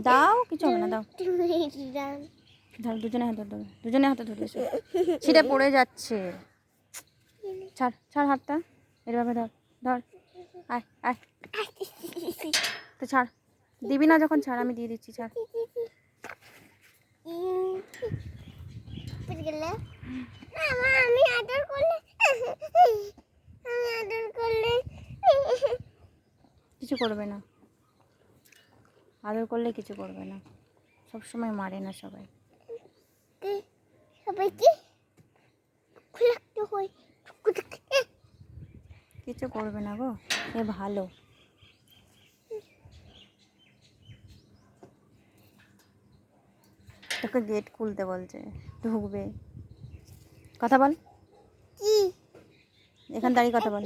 দাও, কিছু হবে না, দাও। ধর, দুজনে হাতে ধরো, দুজনে হাতে ধরে এসো। ছিঁড়ে পড়ে যাচ্ছে। ছাড় ছাড় হাতটা, এভাবে ধর ধর। আয় আয়, তো ছাড়। দিবি না যখন ছাড়, আমি দিয়ে দিচ্ছি, ছাড়। আমি আদর করলে কিছু করবে না, আদর করলে কিছু করবে না। সব সময় মারে না সবাই। সবাইকে কিছু করবে না গো, এ ভালো। তোকে গেট খুলতে বলছে, ঢুকবে। কথা বল, কি এখান দাঁড়িয়ে কথা বল।